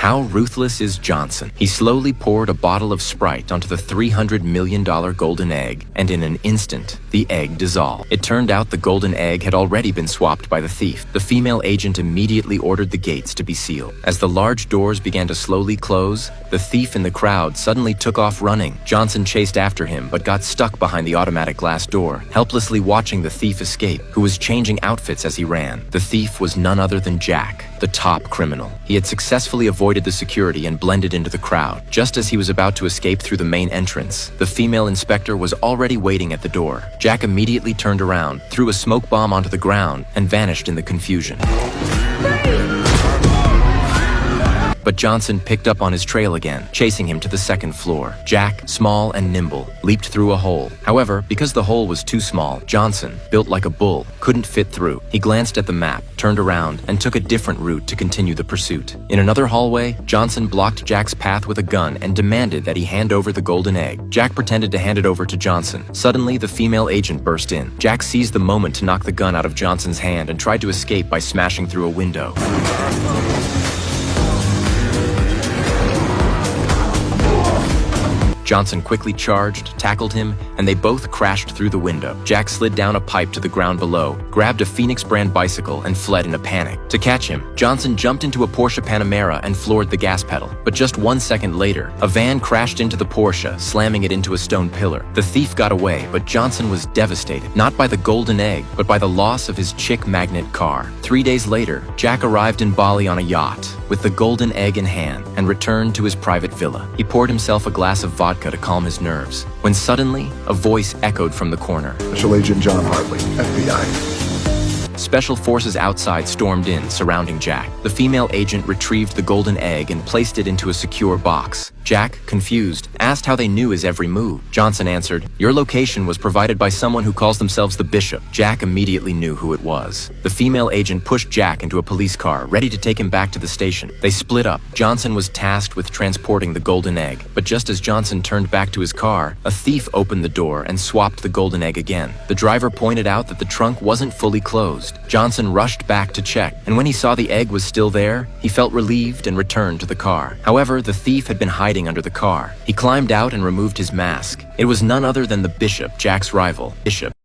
How ruthless is Johnson? He slowly poured a bottle of Sprite onto the $300 million golden egg, and in an instant, the egg dissolved. It turned out the golden egg had already been swapped by the thief. The female agent immediately ordered the gates to be sealed. As the large doors began to slowly close, the thief in the crowd suddenly took off running. Johnson chased after him, but got stuck behind the automatic glass door, helplessly watching the thief escape, who was changing outfits as he ran. The thief was none other than Jack, the top criminal. He had successfully avoided the security and blended into the crowd. Just as he was about to escape through the main entrance, the female inspector was already waiting at the door. Jack immediately turned around, threw a smoke bomb onto the ground, and vanished in the confusion. But Johnson picked up on his trail again, chasing him to the second floor. Jack, small and nimble, leaped through a hole. However, because the hole was too small, Johnson, built like a bull, couldn't fit through. He glanced at the map, turned around, and took a different route to continue the pursuit. In another hallway, Johnson blocked Jack's path with a gun and demanded that he hand over the golden egg. Jack pretended to hand it over to Johnson. Suddenly, the female agent burst in. Jack seized the moment to knock the gun out of Johnson's hand and tried to escape by smashing through a window. Johnson quickly charged, tackled him, and they both crashed through the window. Jack slid down a pipe to the ground below, grabbed a Phoenix brand bicycle, and fled in a panic. To catch him, Johnson jumped into a Porsche Panamera and floored the gas pedal. But just 1 second later, a van crashed into the Porsche, slamming it into a stone pillar. The thief got away, but Johnson was devastated, not by the golden egg, but by the loss of his chick magnet car. 3 days later, Jack arrived in Bali on a yacht, with the golden egg in hand, and returned to his private villa. He poured himself a glass of vodka to calm his nerves, when suddenly, a voice echoed from the corner. Special Agent John Hartley, FBI. Special forces outside stormed in, surrounding Jack. The female agent retrieved the golden egg and placed it into a secure box. Jack, confused, asked how they knew his every move. Johnson answered, "Your location was provided by someone who calls themselves the Bishop." Jack immediately knew who it was. The female agent pushed Jack into a police car, ready to take him back to the station. They split up. Johnson was tasked with transporting the golden egg, but just as Johnson turned back to his car, a thief opened the door and swapped the golden egg again. The driver pointed out that the trunk wasn't fully closed. Johnson rushed back to check, and when he saw the egg was still there, he felt relieved and returned to the car. However, the thief had been hiding under the car. He climbed out and removed his mask. It was none other than the Bishop, Jack's rival. Bishop